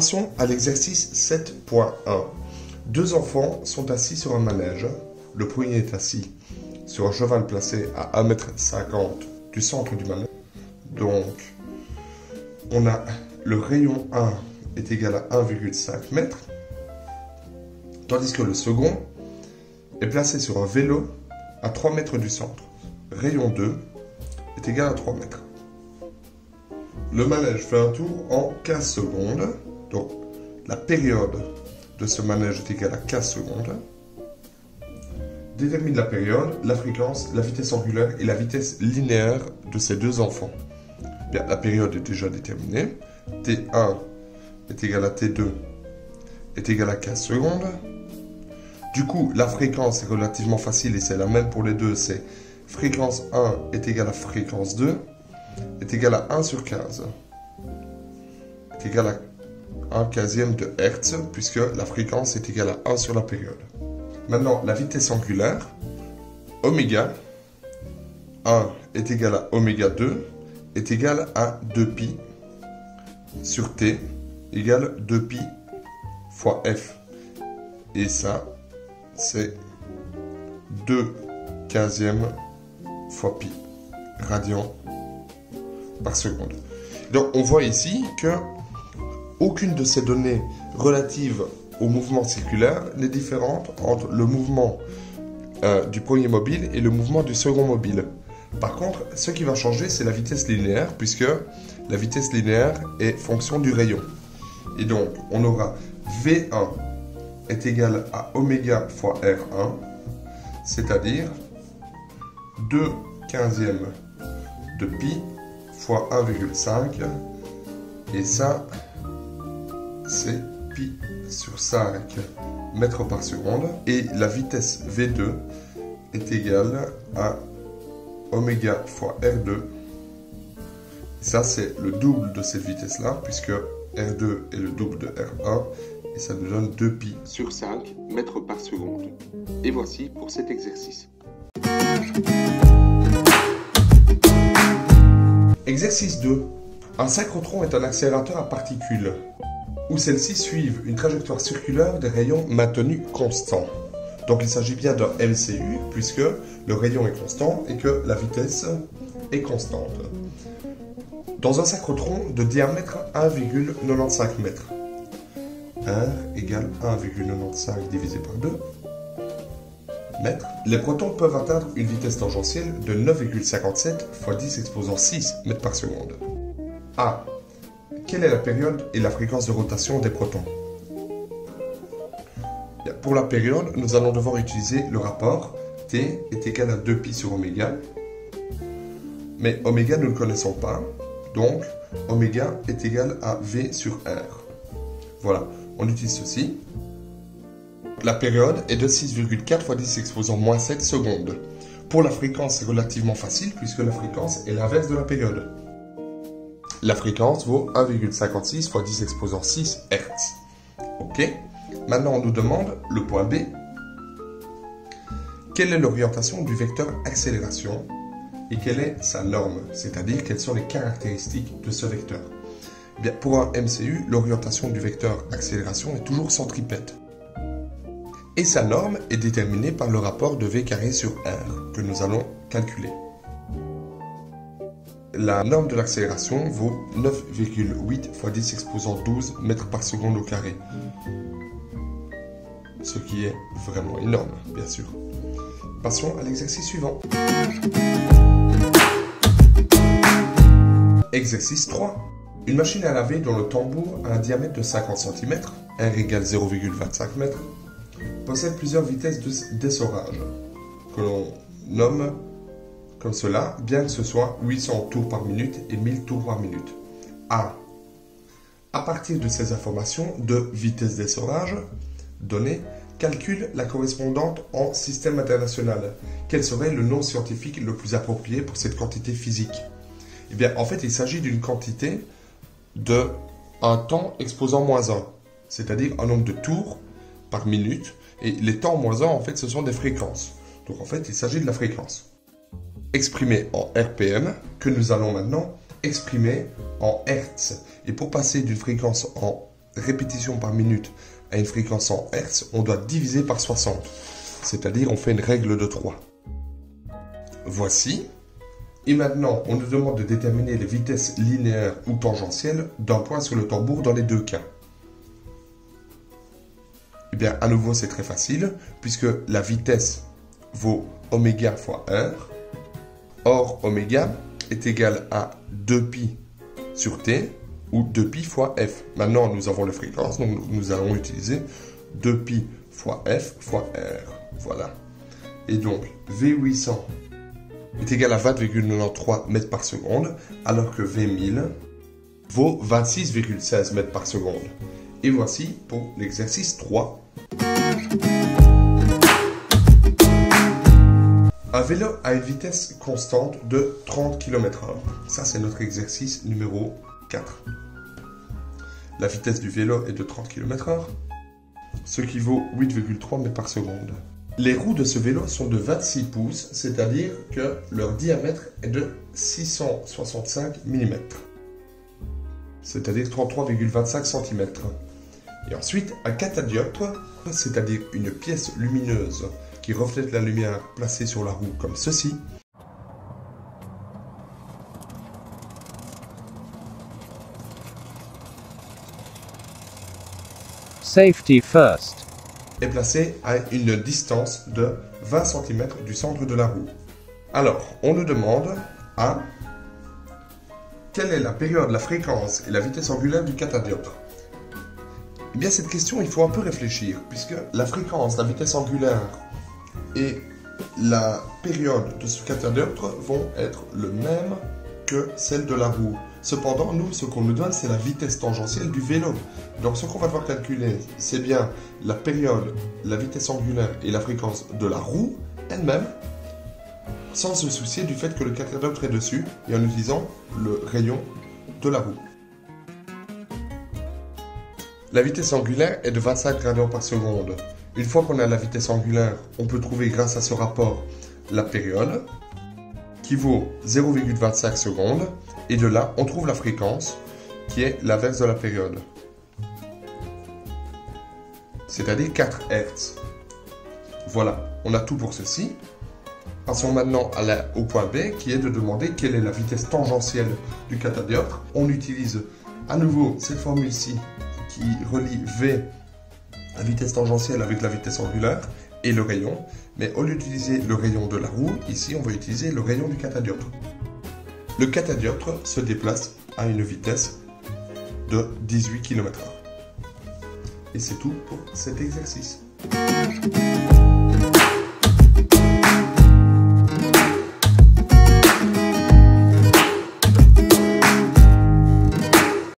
Passons à l'exercice 7.1. Deux enfants sont assis sur un manège. Le premier est assis sur un cheval placé à 1,50 m du centre du manège. Donc, on a le rayon 1 est égal à 1,5 m, tandis que le second est placé sur un vélo à 3 mètres du centre. Rayon 2 est égal à 3 mètres. Le manège fait un tour en 15 secondes. Donc, la période de ce manège est égale à 15 secondes. Détermine la période, la fréquence, la vitesse angulaire et la vitesse linéaire de ces deux enfants. Bien, la période est déjà déterminée. T1 est égal à T2 est égal à 15 secondes. Du coup, la fréquence est relativement facile et c'est la même pour les deux. C'est fréquence 1 est égal à fréquence 2 est égal à 1 sur 15. Est égal à 1 quinzième de Hertz, puisque la fréquence est égale à 1 sur la période. Maintenant, la vitesse angulaire, oméga 1 est égal à oméga 2 est égal à 2pi sur t égale 2pi fois f. Et ça, c'est 2 quinzièmes fois pi radian par seconde. Donc on voit ici que aucune de ces données relatives au mouvement circulaire n'est différente entre le mouvement du premier mobile et le mouvement du second mobile. Par contre, ce qui va changer, c'est la vitesse linéaire, puisque la vitesse linéaire est fonction du rayon. Et donc, on aura V1 est égal à oméga fois R1, c'est-à-dire 2 quinzièmes de pi fois 1,5, et ça, c'est pi sur 5 mètres par seconde, et la vitesse V2 est égale à oméga fois R2. Et ça, c'est le double de cette vitesse-là, puisque R2 est le double de R1, et ça nous donne 2 pi sur 5 mètres par seconde. Et voici pour cet exercice. Exercice 2. Un synchrotron est un accélérateur à particules, où celles-ci suivent une trajectoire circulaire des rayons maintenus constants. Donc il s'agit bien d'un MCU, puisque le rayon est constant et que la vitesse est constante. Dans un synchrotron de diamètre 1,95 m, R égale 1,95 divisé par 2 mètres, les protons peuvent atteindre une vitesse tangentielle de 9,57 fois 10 exposant 6 mètres par seconde. A. Quelle est la période et la fréquence de rotation des protons? Pour la période, nous allons devoir utiliser le rapport T est égal à 2pi sur oméga. Mais oméga, nous ne le connaissons pas. Donc, oméga est égal à V sur R. Voilà, on utilise ceci. La période est de 6,4 fois 10 exposant moins 7 secondes. Pour la fréquence, c'est relativement facile puisque la fréquence est l'inverse de la période. La fréquence vaut 1,56 fois 10 exposant 6 Hz. Ok. Maintenant, on nous demande le point B. Quelle est l'orientation du vecteur accélération et quelle est sa norme, c'est-à-dire quelles sont les caractéristiques de ce vecteur? Eh bien, pour un MCU, l'orientation du vecteur accélération est toujours centripète. Et sa norme est déterminée par le rapport de V carré sur R que nous allons calculer. La norme de l'accélération vaut 9,8 fois 10 exposant 12 mètres par seconde au carré. Ce qui est vraiment énorme, bien sûr. Passons à l'exercice suivant. Exercice 3. Une machine à laver dont le tambour a un diamètre de 50 cm, R égale 0,25 m, possède plusieurs vitesses d'essorage, que l'on nomme comme cela, bien que ce soit 800 tours par minute et 1000 tours par minute. A. À partir de ces informations de vitesse d'essorage données, calcule la correspondante en système international. Quel serait le nom scientifique le plus approprié pour cette quantité physique? Eh bien, en fait, il s'agit d'une quantité de un temps exposant moins 1, c'est-à-dire un nombre de tours par minute, et les temps moins 1, en fait, ce sont des fréquences. Donc, en fait, il s'agit de la fréquence exprimée en RPM, que nous allons maintenant exprimer en Hertz. Et pour passer d'une fréquence en répétitions par minute à une fréquence en Hz, on doit diviser par 60. C'est-à-dire on fait une règle de 3. Voici. Et maintenant, on nous demande de déterminer les vitesses linéaires ou tangentielles d'un point sur le tambour dans les deux cas. Eh bien, à nouveau, c'est très facile, puisque la vitesse vaut oméga fois r. Or, oméga est égal à 2pi sur t, ou 2pi fois f. Maintenant, nous avons les fréquences, donc nous allons utiliser 2pi fois f fois r. Voilà. Et donc, V800 est égal à 20,93 mètres par seconde, alors que V1000 vaut 26,16 mètres par seconde. Et voici pour l'exercice 3. Un vélo a une vitesse constante de 30 km/h. Ça, c'est notre exercice numéro 4. La vitesse du vélo est de 30 km/h, ce qui vaut 8,3 mètres par seconde. Les roues de ce vélo sont de 26 pouces, c'est-à-dire que leur diamètre est de 665 mm, c'est-à-dire 33,25 cm. Et ensuite, un catadioptre, c'est-à-dire une pièce lumineuse qui reflète la lumière placée sur la roue comme ceci, Safety first. est placé à une distance de 20 cm du centre de la roue. Alors, on nous demande quelle est la période, la fréquence et la vitesse angulaire du catadioptre. Eh bien, cette question, il faut un peu réfléchir, puisque la fréquence, la vitesse angulaire et la période de ce catadioptre vont être le même que celle de la roue. Cependant, nous, ce qu'on nous donne, c'est la vitesse tangentielle du vélo. Donc, ce qu'on va devoir calculer, c'est bien la période, la vitesse angulaire et la fréquence de la roue elle-même, sans se soucier du fait que le catadioptre est dessus, et en utilisant le rayon de la roue. La vitesse angulaire est de 25 radians par seconde. Une fois qu'on a la vitesse angulaire, on peut trouver grâce à ce rapport la période, qui vaut 0,25 secondes, et de là, on trouve la fréquence, qui est l'inverse de la période, c'est-à-dire 4 Hz. Voilà, on a tout pour ceci. Passons maintenant au point B, qui est de demander quelle est la vitesse tangentielle du catadioptre. On utilise à nouveau cette formule-ci, qui relie V, la vitesse tangentielle, avec la vitesse angulaire, et le rayon. Mais au lieu d'utiliser le rayon de la roue, ici, on va utiliser le rayon du catadioptre. Le catadioptre se déplace à une vitesse de 18 km/h. Et c'est tout pour cet exercice.